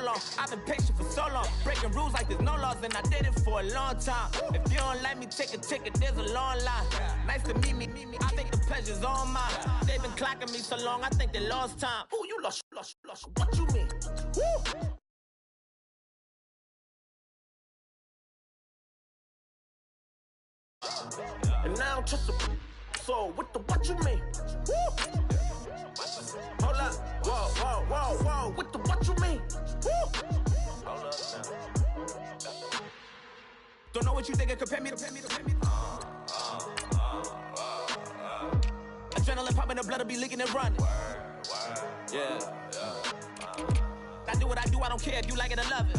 long. I've been patient for so long. Breaking rules like there's no laws, and I did it for a long time. If you don't let me take a ticket, there's a long line. Nice to meet me. I think the pleasure's all mine. They've been clocking me so long, I think they lost time. Ooh, you lost. What you mean? Woo! And now just a so what you mean? Woo! Hold up, whoa, what you mean? Woo! Hold up now. Don't know what you think, compare me. Adrenaline popping, the blood will be leaking and running. Yeah. I do what I do, I don't care if you like it or love it.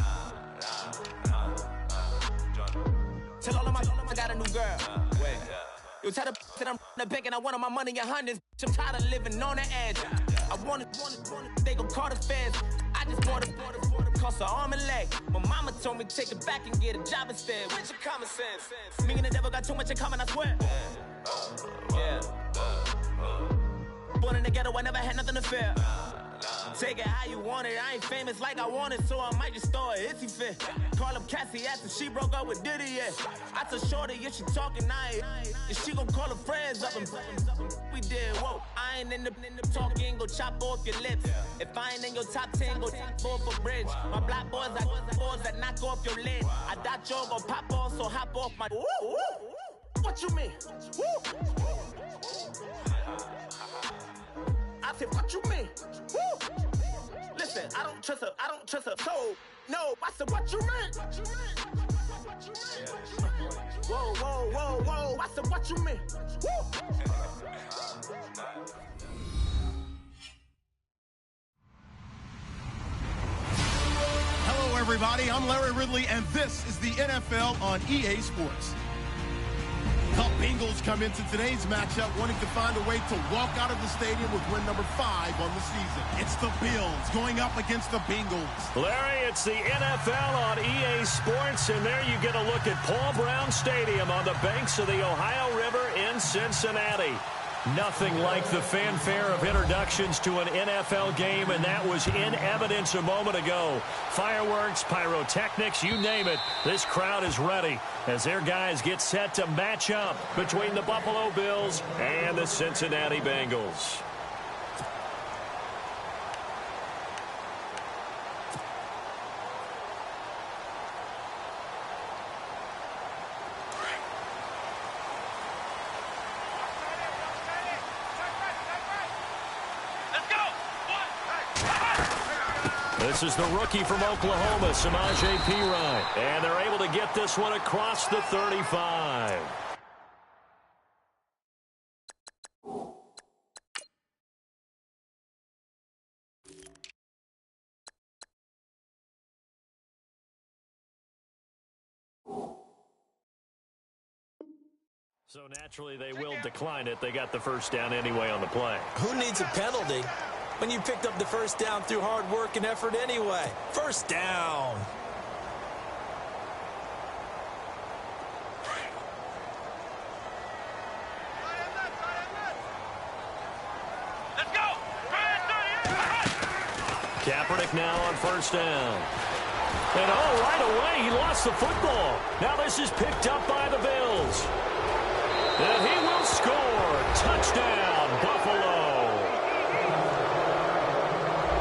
Tell all of my I got a new girl. Wait. You tell the that I'm the bank and I want all my money in hundreds. I'm tired of living on the edge. I want it. They gon' call the feds. I just bought it. Cost an arm and leg. My mama told me take it back and get a job instead. Where's your common sense? Me and the devil got too much in common, I swear. Yeah. Born in the ghetto, I never had nothing to fear. Take it how you want it. I ain't famous like I want it, so I might just throw it if he fit. Call up Cassie after she broke up with Diddy, yeah. I told Shorty if she talking, and she gon' call her friends up and we did, whoa. I ain't in the talking, go chop off your lips. If I ain't in your top 10, go top 4 for bridge. My black boys, I got boys that knock off your lid. I thought y'all gon' pop off, so hop off my. What you mean? I said, what you mean? Woo! Listen, I don't trust her. So, no, I said, what you mean? Whoa. I said, what you mean? Woo! Hello, everybody. I'm Larry Ridley, and this is the NFL on EA Sports. The Bengals come into today's matchup wanting to find a way to walk out of the stadium with win number 5 on the season. It's the Bills going up against the Bengals. Larry, it's the NFL on EA Sports, and there you get a look at Paul Brown Stadium on the banks of the Ohio River in Cincinnati. Nothing like the fanfare of introductions to an NFL game, and that was in evidence a moment ago. Fireworks, pyrotechnics, you name it. This crowd is ready as their guys get set to match up between the Buffalo Bills and the Cincinnati Bengals. This is the rookie from Oklahoma, Samaje Perine. And they're able to get this one across the 35. So naturally they will decline it. They got the first down anyway on the play. Who needs a penalty when you picked up the first down through hard work and effort anyway? First down. Let's go. Kaepernick now on first down. And right away he lost the football. Now this is picked up by the Bills. And he will score. Touchdown, Buffalo.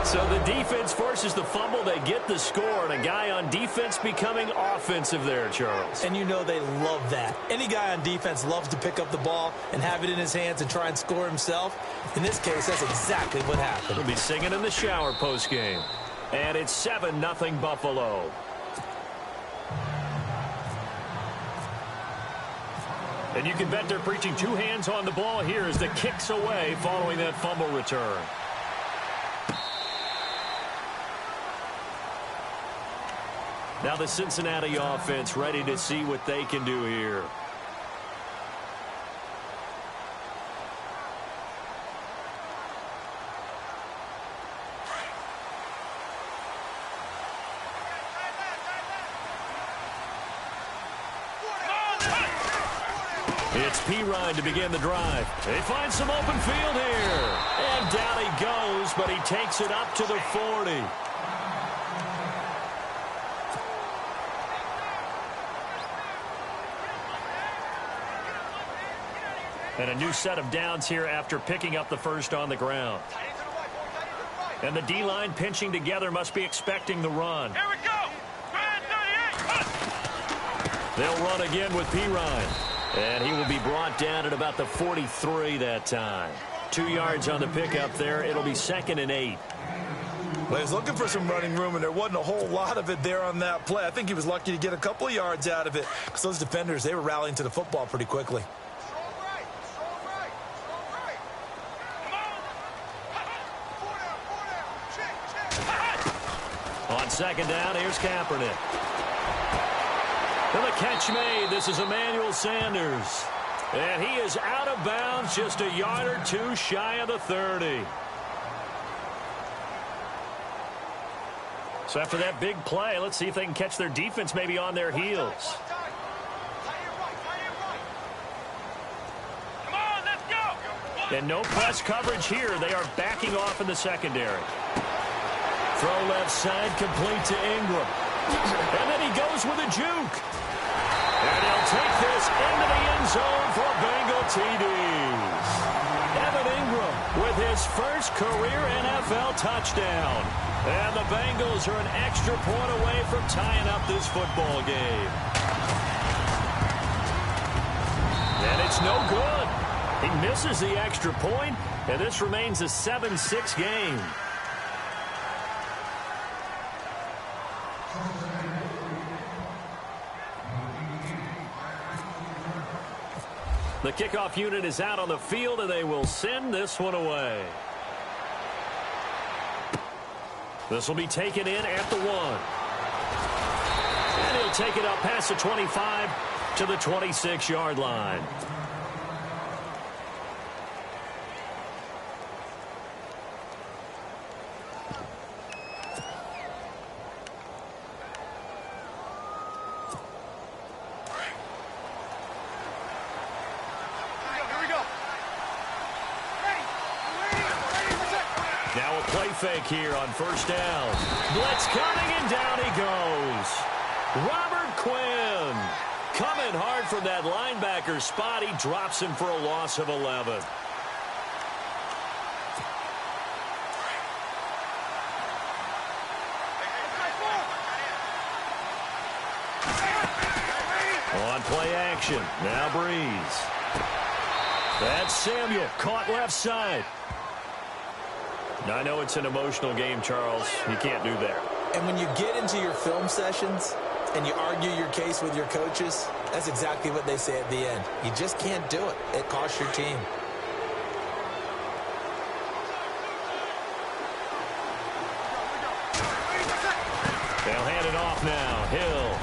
So the defense forces the fumble. They get the score, and a guy on defense becoming offensive there, Charles. And you know they love that. Any guy on defense loves to pick up the ball and have it in his hands and try and score himself. In this case, that's exactly what happened. He'll be singing in the shower postgame. And it's 7-0 Buffalo. And you can bet they're preaching two hands on the ball here as the kick's away following that fumble return. Now the Cincinnati offense ready to see what they can do here. It's Perine to begin the drive. They find some open field here. And down he goes, but he takes it up to the 40. And a new set of downs here after picking up the first on the ground. And the D-line pinching together must be expecting the run. Here we go. Man 38. They'll run again with Pirine. And he will be brought down at about the 43 that time. 2 yards on the pickup there. It'll be 2nd and 8. Well, he was looking for some running room, and there wasn't a whole lot of it there on that play. I think he was lucky to get a couple of yards out of it because those defenders, they were rallying to the football pretty quickly. On 2nd down, here's Kaepernick. And the catch made. This is Emmanuel Sanders. And he is out of bounds just a yard or two shy of the 30. So after that big play, let's see if they can catch their defense maybe on their heels. Come on, let's go. And no press coverage here. They are backing off in the secondary. Throw left side, complete to Ingram. And then he goes with a juke. And he'll take this into the end zone for Bengal TDs. Evan Ingram with his first career NFL touchdown. And the Bengals are an extra point away from tying up this football game. And it's no good. He misses the extra point, and this remains a 7-6 game. The kickoff unit is out on the field, and they will send this one away. This will be taken in at the 1. And he'll take it up past the 25 to the 26-yard line. Now a play fake here on 1st down. Blitz coming, and down he goes. Robert Quinn coming hard from that linebacker spot. He drops him for a loss of 11. On play action. Now Breeze. That's Samuel. Caught left side. Now, I know it's an emotional game, Charles. You can't do that. And when you get into your film sessions and you argue your case with your coaches, that's exactly what they say at the end. You just can't do it. It costs your team. They'll hand it off now. Hill.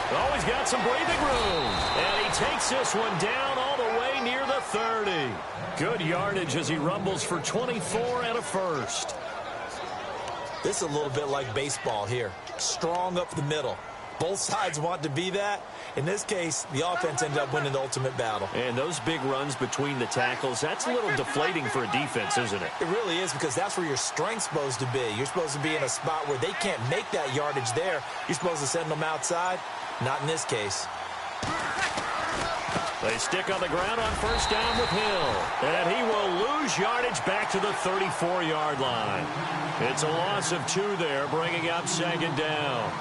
Oh, he's got some breathing room. And he takes this one down all the way near the 30. Good yardage as he rumbles for 24 and a first. This is a little bit like baseball here. Strong up the middle. Both sides want to be that. In this case, the offense ended up winning the ultimate battle. And those big runs between the tackles, that's a little deflating for a defense, isn't it? It really is, because that's where your strength's supposed to be. You're supposed to be in a spot where they can't make that yardage there. You're supposed to send them outside. Not in this case. They stick on the ground on 1st down with Hill. And he will lose yardage back to the 34-yard line. It's a loss of 2 there, bringing up 2nd down.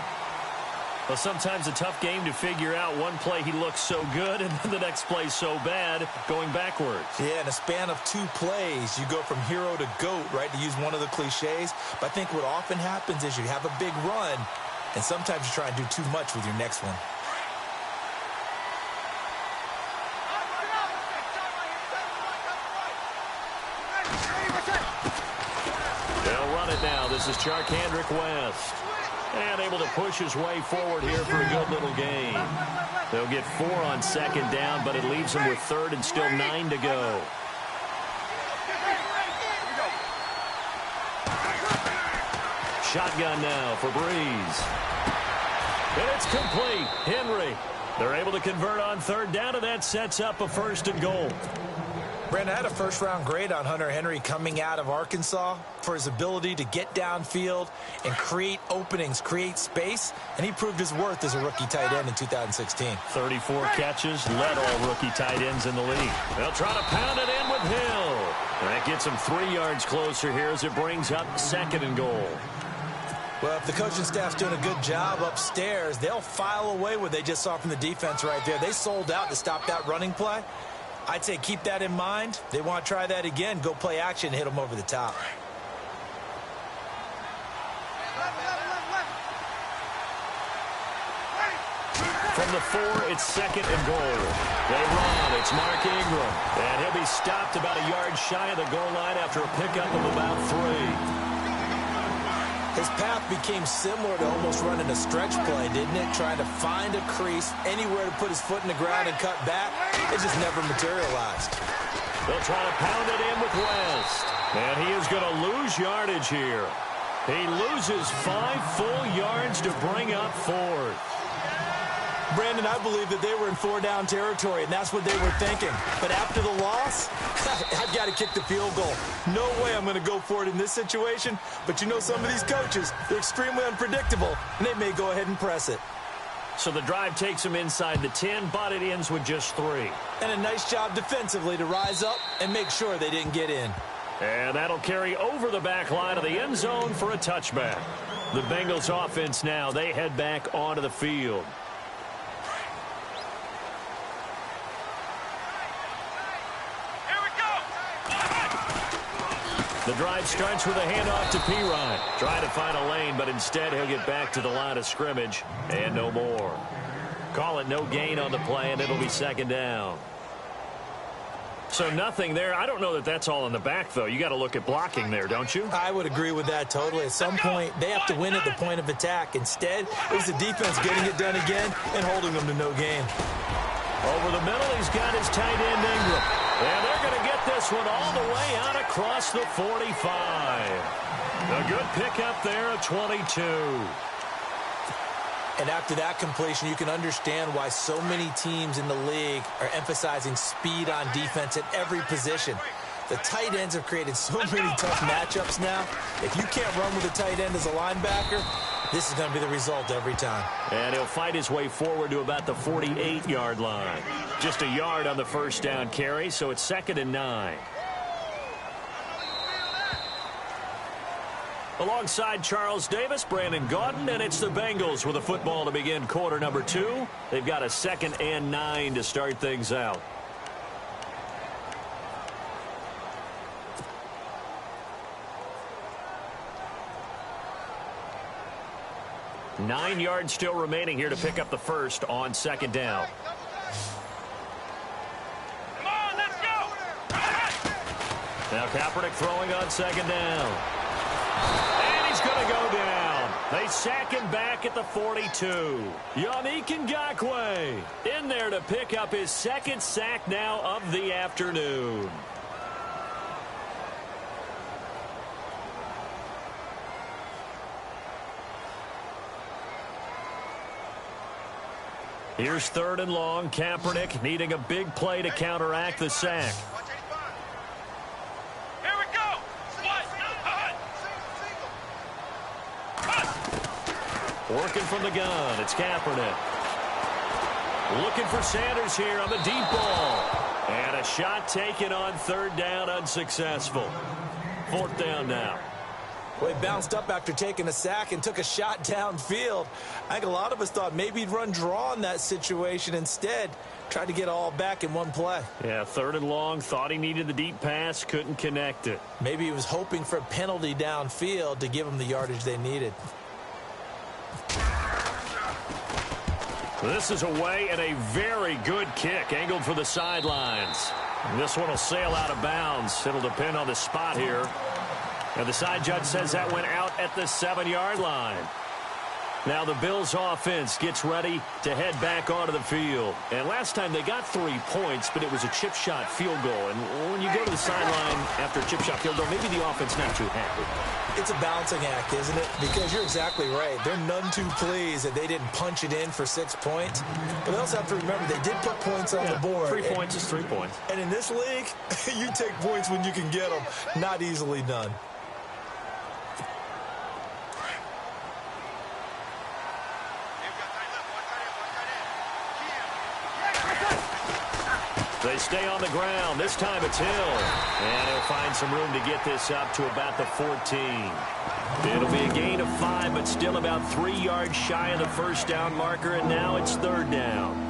Well, sometimes a tough game to figure out. One play he looks so good, and then the next play so bad, going backwards. Yeah, in a span of 2 plays, you go from hero to GOAT, right, to use one of the cliches. But I think what often happens is you have a big run, and sometimes you try and do too much with your next one. They'll run it now. This is Charkandrick West. And able to push his way forward here for a good little gain. They'll get 4 on 2nd down, but it leaves them with 3rd and still 9 to go. Shotgun now for Breeze. And it's complete. Henry. They're able to convert on 3rd down, and that sets up a 1st and goal. Brandon, I had a first-round grade on Hunter Henry coming out of Arkansas for his ability to get downfield and create openings, create space, and he proved his worth as a rookie tight end in 2016. 34 catches, led all rookie tight ends in the league. They'll try to pound it in with Hill. That gets him 3 yards closer here as it brings up 2nd and goal. Well, if the coaching staff's doing a good job upstairs, they'll file away what they just saw from the defense right there. They sold out to stop that running play. I'd say keep that in mind. They want to try that again. Go play action, hit them over the top. From the 4, it's 2nd and goal. They run. It's Mark Ingram. And he'll be stopped about a yard shy of the goal line after a pickup of about 3. His path became similar to almost running a stretch play, didn't it? Trying to find a crease, anywhere to put his foot in the ground and cut back. It just never materialized. They'll try to pound it in with West. And he is going to lose yardage here. He loses 5 full yards to bring up 4th. Brandon, I believe that they were in 4-down territory, and that's what they were thinking. But after the loss, I've got to kick the field goal. No way I'm going to go for it in this situation. But you know some of these coaches, they're extremely unpredictable, and they may go ahead and press it. So the drive takes them inside the 10, but it ends with just 3. And a nice job defensively to rise up and make sure they didn't get in. And that'll carry over the back line of the end zone for a touchback. The Bengals offense now, they head back onto the field. The drive starts with a handoff to Pirine. Trying to find a lane, but instead he'll get back to the line of scrimmage and no more. Call it no gain on the play, and it'll be 2nd down. So nothing there. I don't know that that's all in the back, though. You got to look at blocking there, don't you? I would agree with that totally. At some point, they have to win at the point of attack. Instead, it was the defense getting it done again and holding them to no gain. Over the middle, he's got his tight end Ingram. And they're going to get this one all the way out across the 45. A good pickup there at 22. And after that completion, you can understand why so many teams in the league are emphasizing speed on defense at every position. The tight ends have created so many tough matchups now. If you can't run with a tight end as a linebacker, this is going to be the result every time. And he'll fight his way forward to about the 48-yard line. Just a yard on the first down carry, so it's 2nd and 9. Alongside Charles Davis, Brandon Gaudin, and it's the Bengals with a football to begin quarter number 2. They've got a 2nd and 9 to start things out. Nine yards still remaining here to pick up the first on 2nd down. Come on, let's go! Now Kaepernick throwing on 2nd down. And he's going to go down. They sack him back at the 42. Yannick Ngakoue in there to pick up his 2nd sack now of the afternoon. Here's 3rd and long. Kaepernick needing a big play to counteract the sack. Here we go! Working from the gun. It's Kaepernick. Looking for Sanders here on the deep ball. And a shot taken on 3rd down, unsuccessful. 4th down now. Well, he bounced up after taking a sack and took a shot downfield. I think a lot of us thought maybe he'd run draw in that situation. Instead, tried to get all back in one play. Yeah, 3rd and long. Thought he needed the deep pass. Couldn't connect it. Maybe he was hoping for a penalty downfield to give him the yardage they needed. This is away and a very good kick. Angled for the sidelines. And this one will sail out of bounds. It'll depend on the spot here. And the side judge says that went out at the 7-yard line. Now the Bills offense gets ready to head back onto the field. And last time they got 3 points, but it was a chip shot field goal. And when you go to the sideline after a chip shot field goal, maybe the offense not too happy. It's a balancing act, isn't it? Because you're exactly right. They're none too pleased that they didn't punch it in for 6 points. But they also have to remember they did put points on the board. 3 points is 3 points. And in this league, you take points when you can get them. Not easily done. They stay on the ground. This time it's Hill. And he'll find some room to get this up to about the 14. It'll be a gain of 5, but still about 3 yards shy of the first down marker, and now it's 3rd down.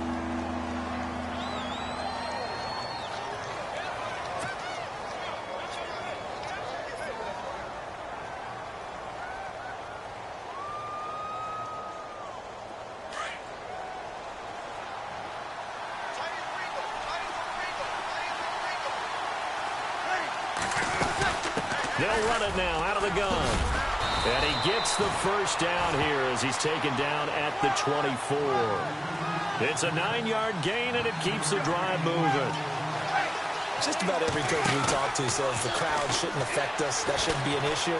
They'll run it now out of the gun. And he gets the first down here as he's taken down at the 24. It's a 9-yard gain, and it keeps the drive moving. Just about every coach we talk to says the crowd shouldn't affect us. That shouldn't be an issue.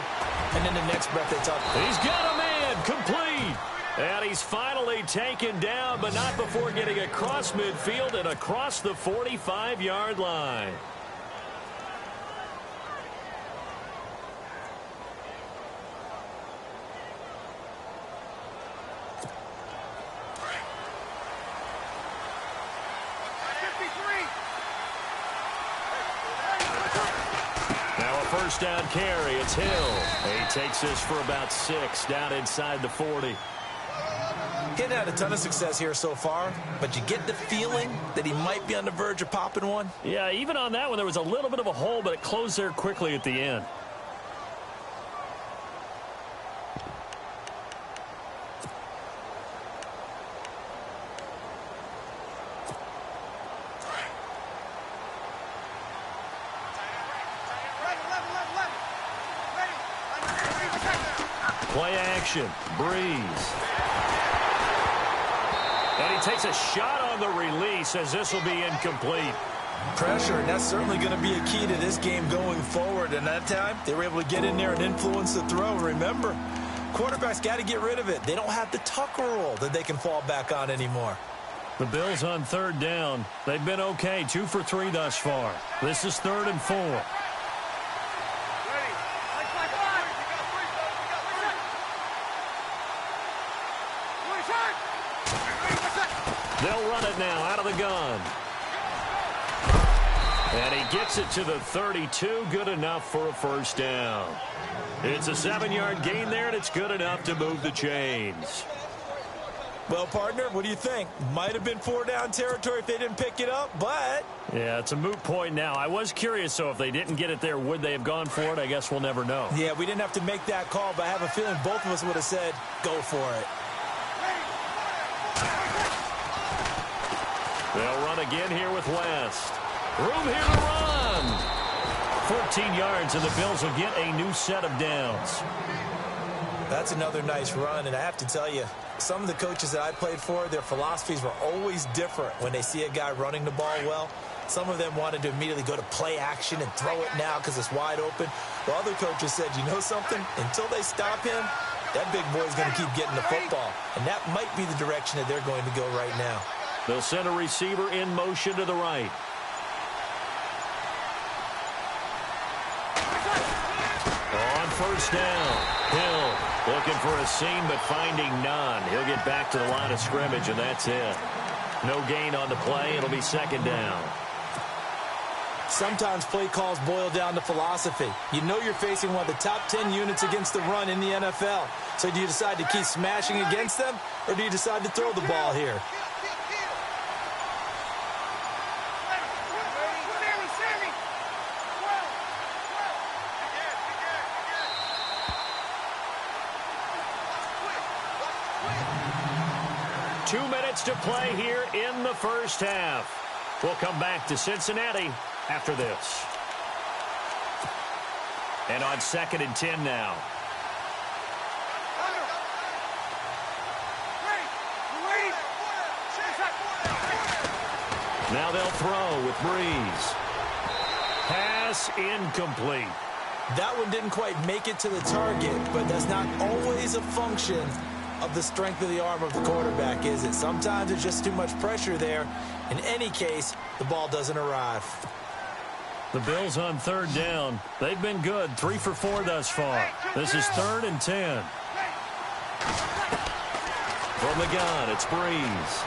And then the next breath they talk. He's got a man complete. And he's finally taken down, but not before getting across midfield and across the 45-yard line. First down carry, it's Hill. He takes this for about 6 down inside the 40. Getting had a ton of success here so far, but you get the feeling that he might be on the verge of popping one. Yeah, even on that one, there was a little bit of a hole, but it closed there quickly at the end. Play action, Breeze. And he takes a shot on the release as this will be incomplete. Pressure, and that's certainly going to be a key to this game going forward. And that time, they were able to get in there and influence the throw. Remember, quarterbacks got to get rid of it. They don't have the Tucker rule that they can fall back on anymore. The Bills on 3rd down. They've been okay, 2 for 3 thus far. This is 3rd and 4. They'll run it now out of the gun. And he gets it to the 32. Good enough for a first down. It's a 7-yard gain there, and it's good enough to move the chains. Well, partner, what do you think? Might have been 4-down territory if they didn't pick it up, but... Yeah, it's a moot point now. I was curious, so if they didn't get it there, would they have gone for it? I guess we'll never know. Yeah, we didn't have to make that call, but I have a feeling both of us would have said, go for it. They'll run again here with West. Room here to run. 14 yards, and the Bills will get a new set of downs. That's another nice run, and I have to tell you, some of the coaches that I played for, their philosophies were always different when they see a guy running the ball well. Some of them wanted to immediately go to play action and throw it now because it's wide open. While other coaches said, you know something? Until they stop him, that big boy's going to keep getting the football. And that might be the direction that they're going to go right now. They'll send a receiver in motion to the right. On first down, Hill looking for a seam but finding none. He'll get back to the line of scrimmage, and that's it. No gain on the play. It'll be 2nd down. Sometimes play calls boil down to philosophy. You know you're facing one of the top 10 units against the run in the NFL. So do you decide to keep smashing against them, or do you decide to throw the ball here? 2 minutes to play here in the first half. We'll come back to Cincinnati after this. And on 2nd and 10 now. Now they'll throw with Breeze. Pass incomplete. That one didn't quite make it to the target, but that's not always a function of the strength of the arm of the quarterback, is it? Sometimes there's just too much pressure there. In any case, the ball doesn't arrive. The Bills on third down. They've been good, 3 for 4 thus far. This is 3rd and 10. From the gun, it's Breeze.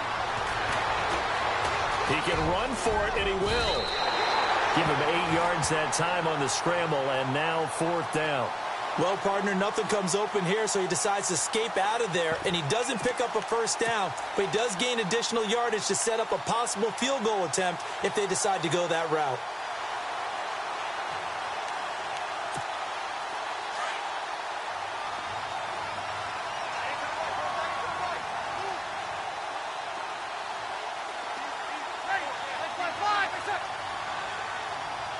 He can run for it, and he will. Give him 8 yards that time on the scramble, and now 4th down. Well, partner, nothing comes open here, so he decides to escape out of there, and he doesn't pick up a first down, but he does gain additional yardage to set up a possible field goal attempt if they decide to go that route.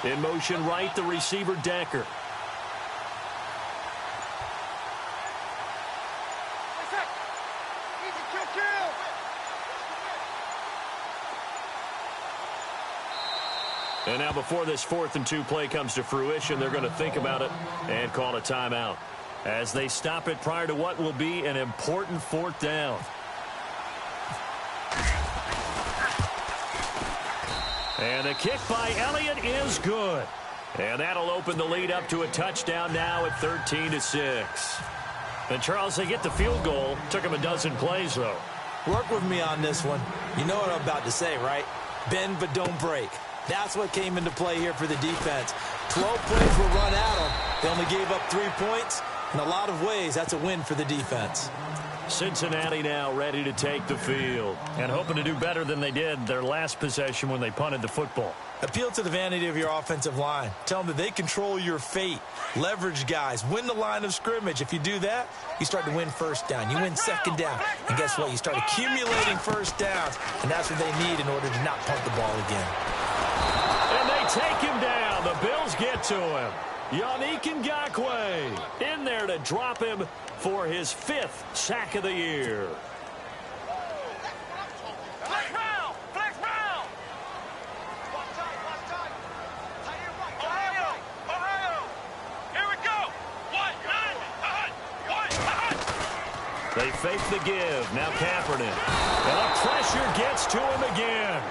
In motion right, the receiver Decker. And now before this 4th and 2 play comes to fruition, they're going to think about it and call a timeout as they stop it prior to what will be an important 4th down. And the kick by Elliott is good. And that'll open the lead up to a touchdown now at 13-6. And, Charles, they get the field goal. Took them a dozen plays, though. Work with me on this one. You know what I'm about to say, right? Bend but don't break. That's what came into play here for the defense. 12 plays were run at them. They only gave up 3 points. In a lot of ways, that's a win for the defense. Cincinnati now ready to take the field and hoping to do better than they did their last possession when they punted the football. Appeal to the vanity of your offensive line. Tell them that they control your fate. Leverage guys. Win the line of scrimmage. If you do that, you start to win first down. You win second down. And guess what? You start accumulating first downs. And that's what they need in order to not punt the ball again. And they take him down. The Bills get to him. Yannick Ngakoue in there to drop him for his 5th sack of the year. Flex round! Flex round! Ohio! Ohio! Here we go! They fake the give. Now Kaepernick. And the pressure gets to him again.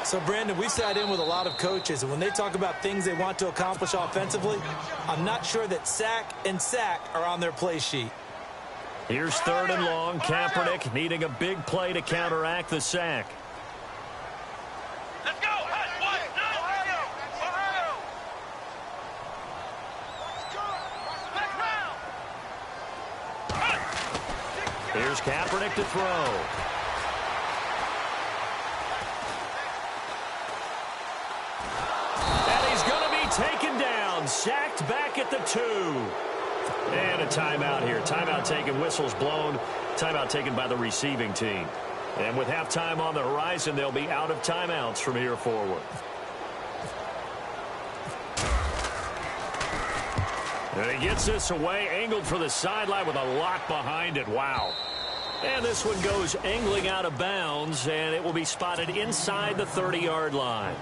So, Brandon, we sat in with a lot of coaches, and when they talk about things they want to accomplish offensively, I'm not sure that sack and sack are on their play sheet. Here's 3rd and long. Kaepernick needing a big play to counteract the sack. Let's go! Ohio! Ohio! Here's Kaepernick to throw. Taken down, sacked back at the 2. And a timeout here. Timeout taken, whistles blown. Timeout taken by the receiving team. And with halftime on the horizon, they'll be out of timeouts from here forward. And he gets this away, angled for the sideline with a lock behind it. Wow. And this one goes angling out of bounds, and it will be spotted inside the 30-yard line.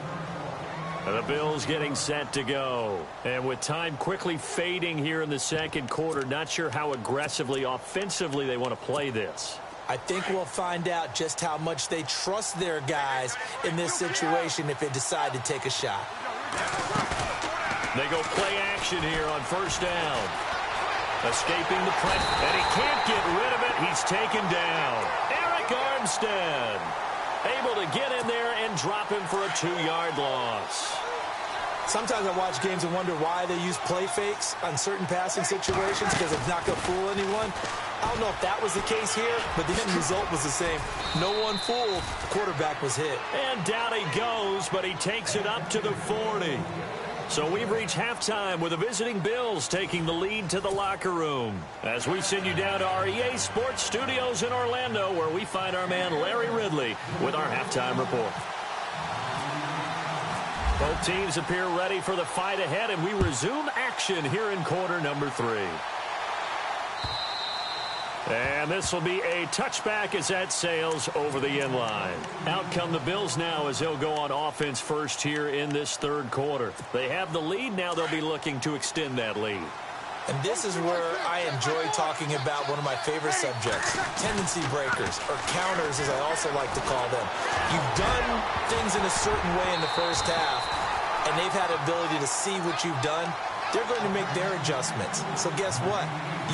The Bills getting set to go. And with time quickly fading here in the second quarter, not sure how aggressively, offensively they want to play this. I think we'll find out just how much they trust their guys in this situation if they decide to take a shot. They go play action here on 1st down. Escaping the press, and he can't get rid of it. He's taken down. Eric Armstead able to get in there and drop him for a 2-yard loss. Sometimes I watch games and wonder why they use play fakes on certain passing situations because it's not going to fool anyone. I don't know if that was the case here, but the end result was the same. No one fooled. The quarterback was hit. And down he goes, but he takes it up to the 40. So we've reached halftime with the visiting Bills taking the lead to the locker room. As we send you down to our EA Sports Studios in Orlando, where we find our man Larry Ridley with our halftime report. Both teams appear ready for the fight ahead, and we resume action here in quarter number 3. And this will be a touchback as that sails over the end line. Out come the Bills now as they'll go on offense first here in this third quarter. They have the lead. Now they'll be looking to extend that lead. And this is where I enjoy talking about one of my favorite subjects, tendency breakers, or counters as I also like to call them. You've done things in a certain way in the first half, and they've had the ability to see what you've done. They're going to make their adjustments. So guess what?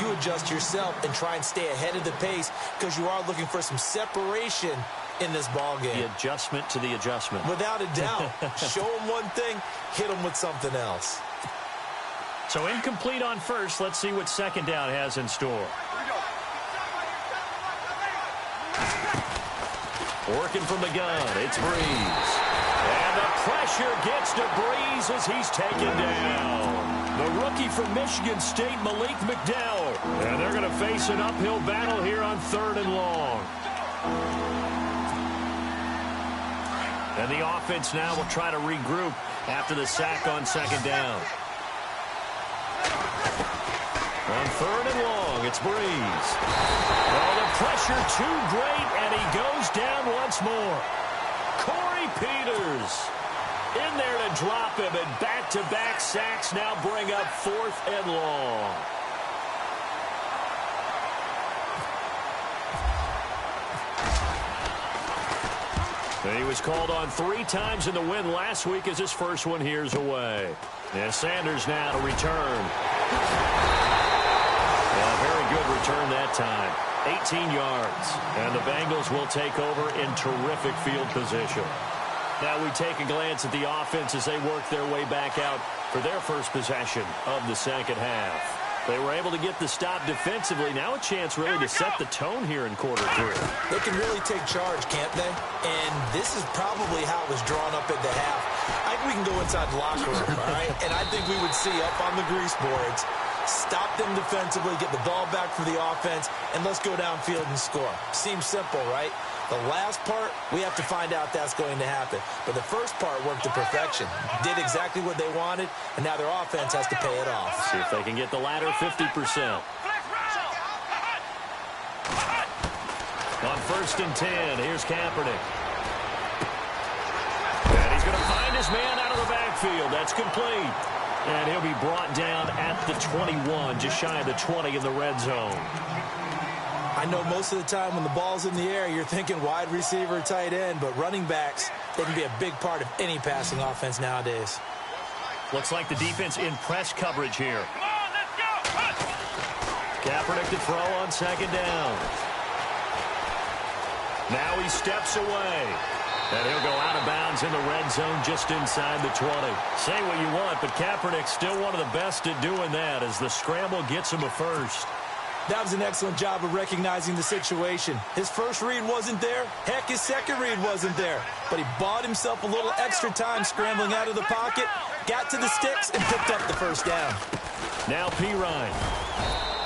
You adjust yourself and try and stay ahead of the pace because you are looking for some separation in this ball game. The adjustment to the adjustment. Without a doubt. Show them one thing, hit them with something else. So incomplete on first. Let's see what second down has in store. Working from the gun, it's Breeze. And the pressure gets to Breeze as he's taken down. The rookie from Michigan State, Malik McDowell. And they're going to face an uphill battle here on 3rd and long. And the offense now will try to regroup after the sack on second down. On 3rd and long, it's Breeze. Oh, the pressure too great, and he goes down once more. Corey Peters in there to drop him, and back-to-back sacks now bring up 4th and long. And he was called on 3 times in the win last week as his first one here's away. And Sanders now to return. A very good return that time. 18 yards. And the Bengals will take over in terrific field position. Now we take a glance at the offense as they work their way back out for their first possession of the second half. They were able to get the stop defensively. Now a chance really to set the tone here in quarter 3. They can really take charge, can't they? And this is probably how it was drawn up at the half. I think we can go inside the locker room, all right? And I think we would see up on the grease boards, stop them defensively, get the ball back for the offense, and let's go downfield and score. Seems simple, right? The last part, we have to find out that's going to happen. But the first part worked to perfection. Did exactly what they wanted, and now their offense has to pay it off. See if they can get the latter 50%. On 1st and 10, here's Kaepernick. And he's going to find his man out of the backfield. That's complete. And he'll be brought down at the 21, just shy of the 20 in the red zone. I know most of the time when the ball's in the air, you're thinking wide receiver, tight end, but running backs, they can be a big part of any passing offense nowadays. Looks like the defense in press coverage here. Come on, let's go. Kaepernick to throw on second down. Now he steps away. And he'll go out of bounds in the red zone just inside the 20. Say what you want, but Kaepernick's still one of the best at doing that as the scramble gets him a first. That was an excellent job of recognizing the situation. His first read wasn't there. Heck, his second read wasn't there. But he bought himself a little extra time scrambling out of the pocket, got to the sticks, and picked up the first down. Now Pirine.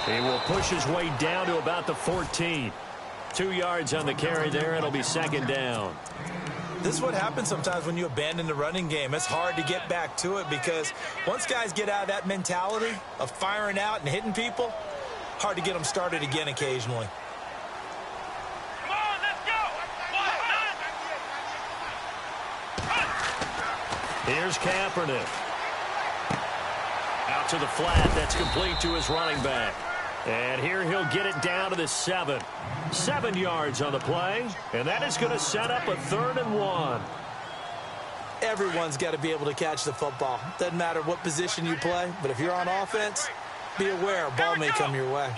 He will push his way down to about the 14. 2 yards on the carry there. It'll be second down. This is what happens sometimes when you abandon the running game. It's hard to get back to it because once guys get out of that mentality of firing out and hitting people, hard to get them started again occasionally. Come on, let's go. Here's Kaepernick. Out to the flat. That's complete to his running back. And here he'll get it down to the 7. 7 yards on the play. And that is going to set up a 3rd and 1. Everyone's got to be able to catch the football. Doesn't matter what position you play, but if you're on offense, be aware a ball may come your way.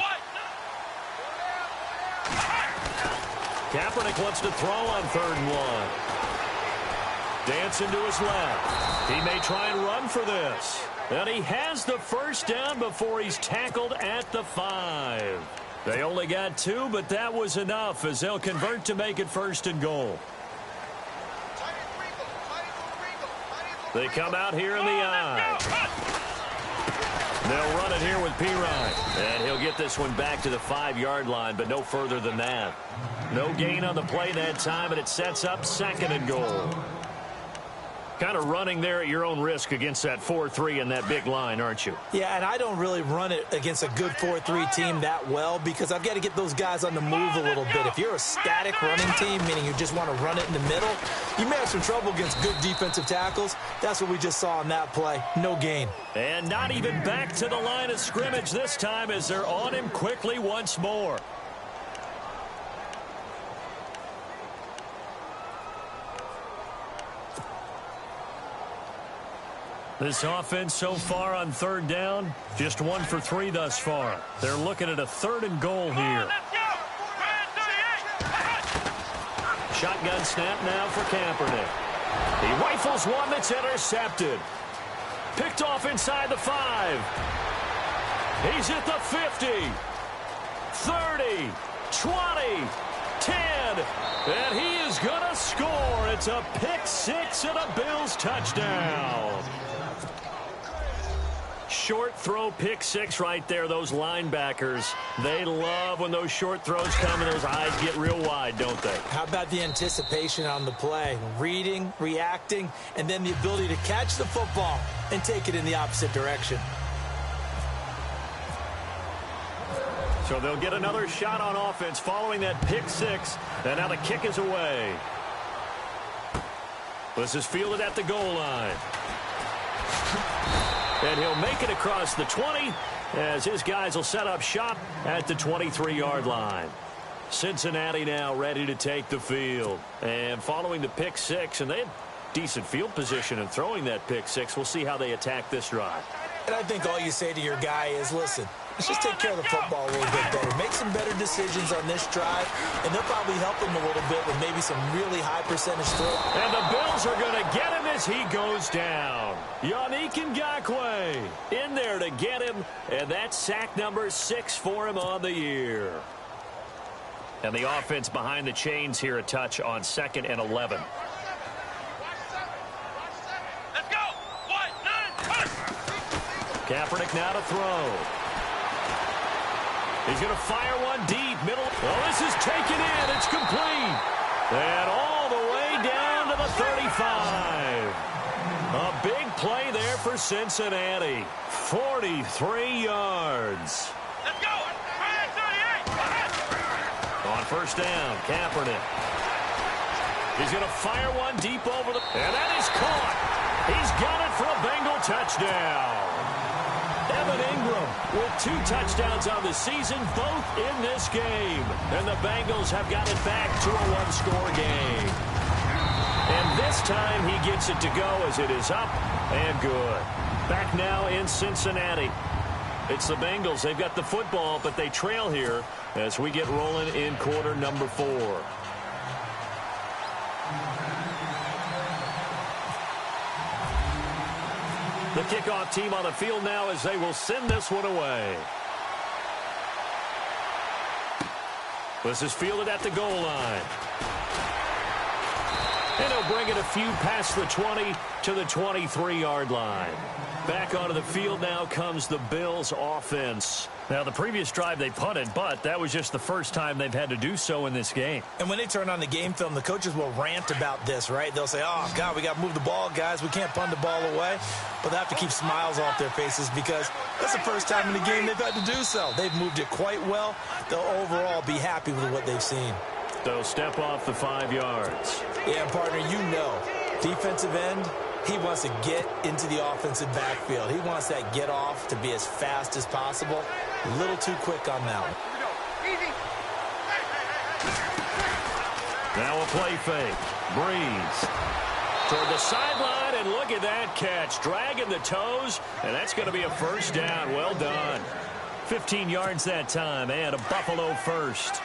Kaepernick wants to throw on 3rd and 1. Dancing to his left. He may try and run for this. And he has the first down before he's tackled at the 5. They only got 2, but that was enough as they'll convert to make it 1st and goal. They come out here in the eye. They'll run it here with Pirine. And he'll get this one back to the 5-yard line, but no further than that. No gain on the play that time, and it sets up 2nd and goal. Kind of running there at your own risk against that 4-3 and that big line, aren't you? Yeah, and I don't really run it against a good 4-3 team that well because I've got to get those guys on the move a little bit. If you're a static running team, meaning you just want to run it in the middle, you may have some trouble against good defensive tackles. That's what we just saw on that play. No gain. And not even back to the line of scrimmage this time as they're on him quickly once more. This offense so far on third down, just 1 for 3 thus far. They're looking at a 3rd and goal here. Shotgun snap now for Kaepernick. He rifles one that's intercepted. Picked off inside the 5. He's at the 50. 30. 20. 10. And he is going to score. It's a pick 6 and a Bills touchdown. Short throw, pick 6 right there. Those linebackers, they love when those short throws come and those eyes get real wide, don't they? How about the anticipation on the play? Reading, reacting, and then the ability to catch the football and take it in the opposite direction. So they'll get another shot on offense following that pick 6. And now the kick is away. This is fielded at the goal line. And he'll make it across the 20 as his guys will set up shop at the 23-yard line. Cincinnati now ready to take the field. And following the pick 6, and they had decent field position in throwing that pick 6. We'll see how they attack this drive. And I think all you say to your guy is, listen, let's just take care of the football a little bit better. Make some better decisions on this drive, and they'll probably help him a little bit with maybe some really high percentage throw. And the Bills are going to get him as he goes down. Yannick Ngakoue in there to get him, and that's sack number 6 for him on the year. And the offense behind the chains here a touch on 2nd and 11. Let's go. 1, 9, 10. Kaepernick now to throw. He's going to fire one deep. Middle. Well, this is taken in. It's complete. And all the way down to the 35. A big play there for Cincinnati. 43 yards. Let's go. 38. On first down, Kaepernick. He's going to fire one deep over the... And that is caught. He's got it for a Bengal touchdown. Evan Ingram with 2 touchdowns on the season, both in this game. And the Bengals have got it back to a 1-score game. And this time he gets it to go as it is up and good. Back now in Cincinnati. It's the Bengals. They've got the football, but they trail here as we get rolling in quarter number 4. The kickoff team on the field now as they will send this one away. This is fielded at the goal line. And he'll bring it a few past the 20 to the 23-yard line. Back onto the field now comes the Bills offense. Now, the previous drive they punted, but that was just the first time they've had to do so in this game. And when they turn on the game film, the coaches will rant about this, right? They'll say, oh, God, we got to move the ball, guys. We can't punt the ball away. But they have to keep smiles off their faces because that's the first time in the game they've had to do so. They've moved it quite well. They'll overall be happy with what they've seen. They'll step off the 5 yards. Yeah, partner, you know, defensive end, he wants to get into the offensive backfield. He wants that get off to be as fast as possible. A little too quick on that one. Now a play fake. Breeze toward the sideline, and look at that catch. Dragging the toes, and that's going to be a first down. Well done. 15 yards that time, and a Buffalo first.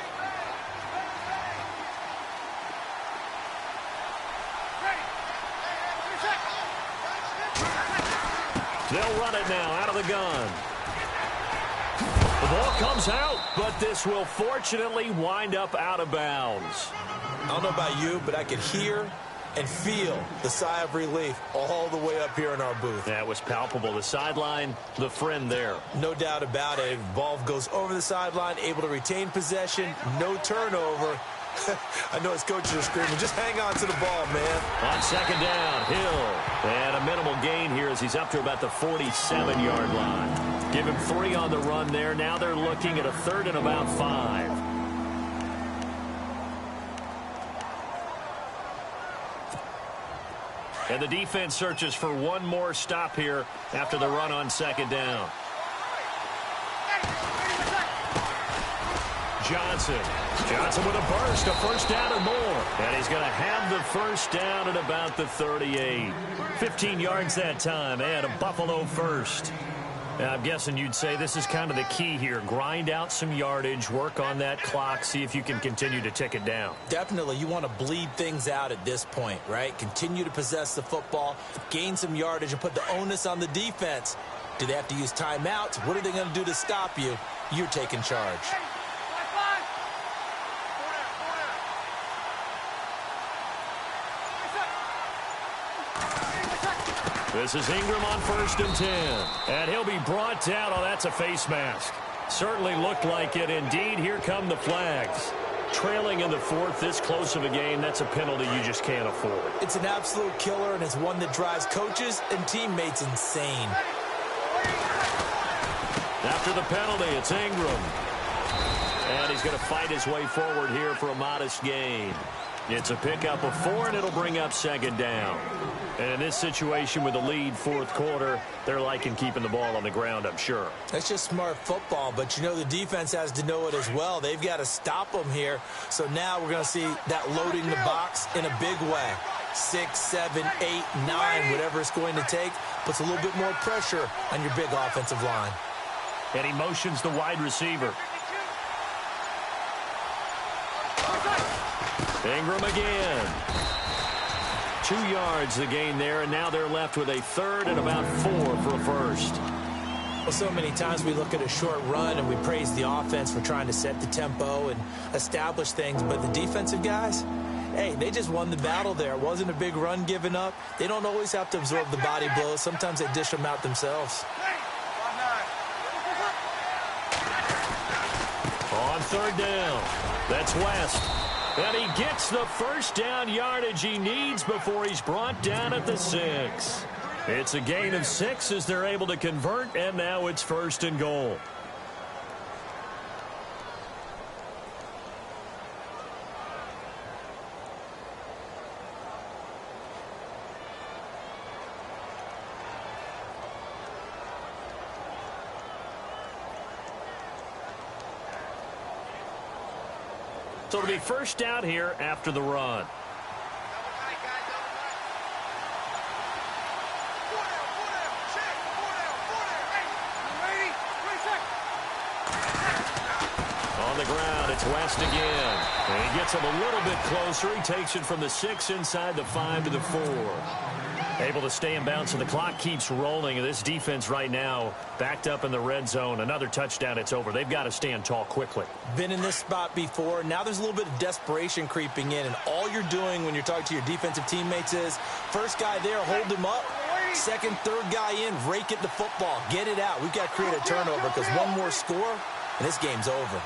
They'll run it now out of the gun. The ball comes out, but this will fortunately wind up out of bounds. I don't know about you, but I could hear and feel the sigh of relief all the way up here in our booth. That was palpable. The sideline, the friend there. No doubt about it. Ball goes over the sideline, able to retain possession, no turnover. I know his coaches are screaming, just hang on to the ball, man. On second down, Hill. And a minimal gain here as he's up to about the 47-yard line. Give him 3 on the run there. Now they're looking at a 3rd and about 5. And the defense searches for one more stop here after the run on second down. Johnson with a burst, a first down or more. And he's going to have the first down at about the 38. 15 yards that time and a Buffalo first. Now, I'm guessing you'd say this is kind of the key here. Grind out some yardage, work on that clock, see if you can continue to tick it down. Definitely. You want to bleed things out at this point, right? Continue to possess the football, gain some yardage, and put the onus on the defense. Do they have to use timeouts? What are they going to do to stop you? You're taking charge. This is Ingram on 1st and 10. And he'll be brought down. Oh, that's a face mask. Certainly looked like it. Indeed, here come the flags. Trailing in the 4th, this close of a game, that's a penalty you just can't afford. It's an absolute killer, and it's one that drives coaches and teammates insane. After the penalty, it's Ingram. And he's going to fight his way forward here for a modest gain. It's a pickup of 4, and it'll bring up second down. And in this situation with the lead 4th quarter, they're liking keeping the ball on the ground, I'm sure. That's just smart football, but you know the defense has to know it as well. They've got to stop them here. So now we're going to see that loading the box in a big way. 6, 7, 8, 9, whatever it's going to take, puts a little bit more pressure on your big offensive line. And he motions the wide receiver. Ingram again. 2 yards the gain there, and now they're left with a 3rd and about 4 for a first. Well, so many times we look at a short run and we praise the offense for trying to set the tempo and establish things, but the defensive guys, hey, they just won the battle there. It wasn't a big run given up. They don't always have to absorb the body blows. Sometimes they dish them out themselves. On 3rd down, that's West. And he gets the first down yardage he needs before he's brought down at the 6. It's a gain of 6 as they're able to convert, and now it's 1st and goal. So it'll be first down here after the run. On the ground, it's West again. And he gets him a little bit closer. He takes it from the 6 inside the 5 to the 4. Able to stay in bounds, so the clock keeps rolling. And this defense right now backed up in the red zone. Another touchdown, it's over. They've got to stand tall quickly. Been in this spot before. Now there's a little bit of desperation creeping in. And all you're doing when you're talking to your defensive teammates is, first guy there, hold him up. Second, third guy in, rake it the football. Get it out. We've got to create a turnover because one more score, and this game's over.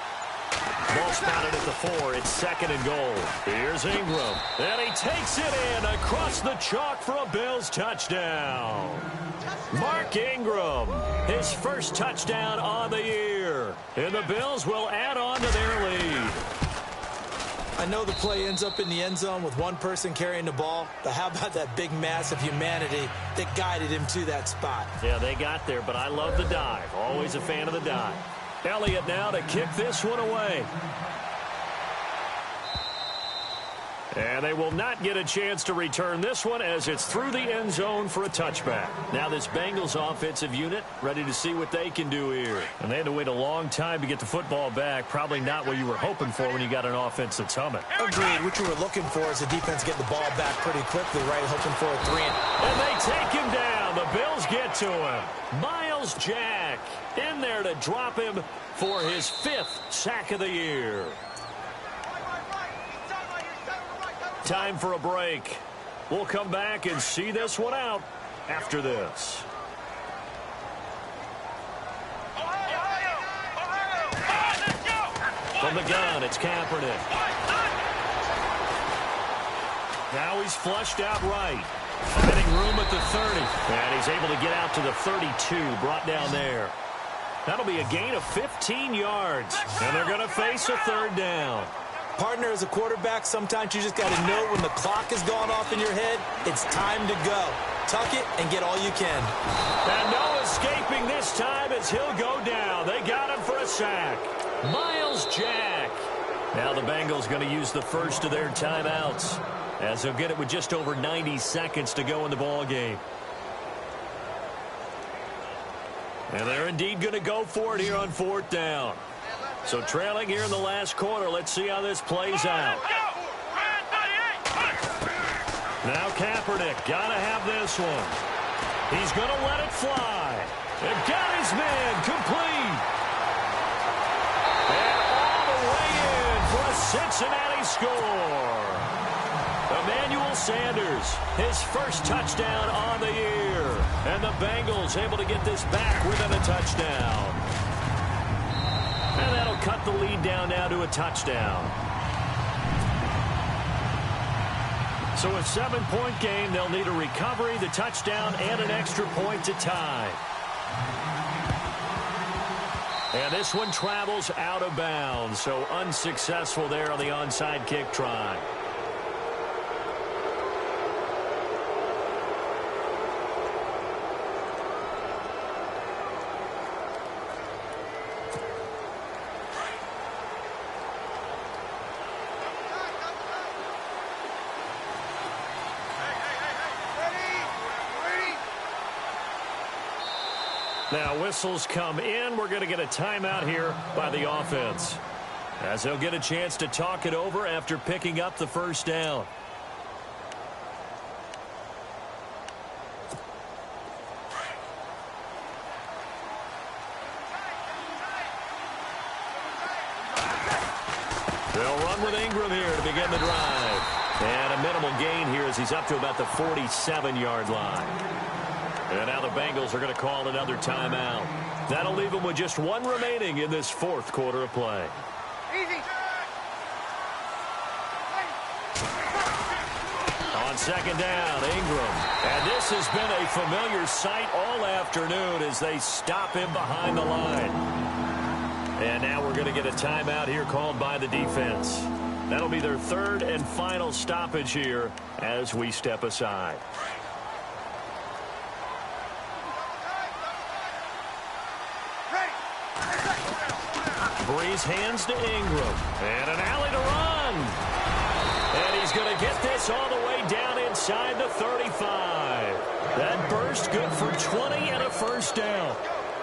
Ball spotted at the 4. It's 2nd and goal. Here's Ingram. And he takes it in across the chalk for a Bills touchdown. Mark Ingram, his first touchdown on the year. And the Bills will add on to their lead. I know the play ends up in the end zone with one person carrying the ball, but how about that big mass of humanity that guided him to that spot? Yeah, they got there, but I love the dive. Always a fan of the dive. Elliott now to kick this one away. And they will not get a chance to return this one as it's through the end zone for a touchback. Now this Bengals offensive unit ready to see what they can do here. And they had to wait a long time to get the football back. Probably not what you were hoping for when you got an offense that's humming. Agreed. What you were looking for is the defense get the ball back pretty quickly, right? Hoping for a 3. And they take him down. The Bills get to him. Miles Jack in there to drop him for his 5th sack of the year. Time for a break. We'll come back and see this one out after this. From the gun, it's Kaepernick. Now he's flushed out right. Finding room at the 30. And he's able to get out to the 32, brought down there. That'll be a gain of 15 yards. And they're going to face a third down. Partner, as a quarterback, sometimes you just got to know when the clock has gone off in your head, it's time to go. Tuck it and get all you can. And no escaping this time as he'll go down. They got him for a sack. Miles Jack. Now the Bengals going to use the first of their timeouts, as they'll get it with just over 90 seconds to go in the ball game. And they're indeed going to go for it here on fourth down. So trailing here in the last quarter. Let's see how this plays out. Now Kaepernick got to have this one. He's going to let it fly. And got his man complete. And all the way in for a Cincinnati score. Emmanuel Sanders, his first touchdown on the year. And the Bengals able to get this back within a touchdown. And that'll cut the lead down now to a touchdown. So a 7-point game. They'll need a recovery, the touchdown, and an extra point to tie. And this one travels out of bounds. So unsuccessful there on the onside kick try. Now whistles come in. We're going to get a timeout here by the offense, as they'll get a chance to talk it over after picking up the first down. They'll run with Ingram here to begin the drive. And a minimal gain here as he's up to about the 47-yard line. And now the Bengals are going to call another timeout. That'll leave them with just one remaining in this fourth quarter of play. Easy. On second down, Ingram. And this has been a familiar sight all afternoon as they stop him behind the line. And now we're going to get a timeout here called by the defense. That'll be their third and final stoppage here as we step aside. Breeze hands to Ingram. And an alley to run. And he's going to get this all the way down inside the 35. That burst good for 20 and a first down.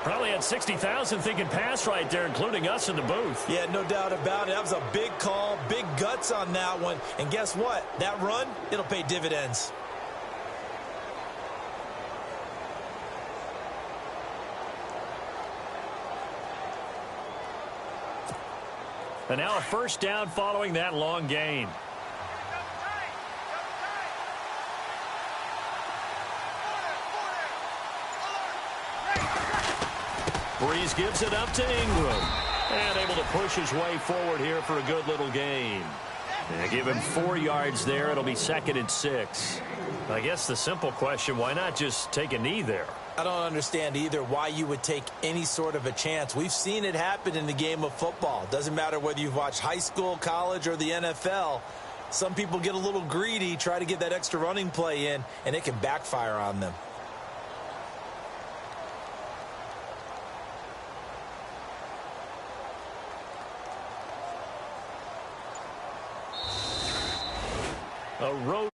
Probably had 60,000 thinking pass right there, including us in the booth. Yeah, no doubt about it. That was a big call, big guts on that one. And guess what? That run, it'll pay dividends. And now a first down following that long gain. Breeze gives it up to Ingram. And able to push his way forward here for a good little gain. And give him 4 yards there. It'll be 2nd and 6. I guess the simple question, why not just take a knee there? I don't understand either why you would take any sort of a chance. We've seen it happen in the game of football. Doesn't matter whether you've watched high school, college, or the NFL. Some people get a little greedy, try to get that extra running play in, and it can backfire on them. A road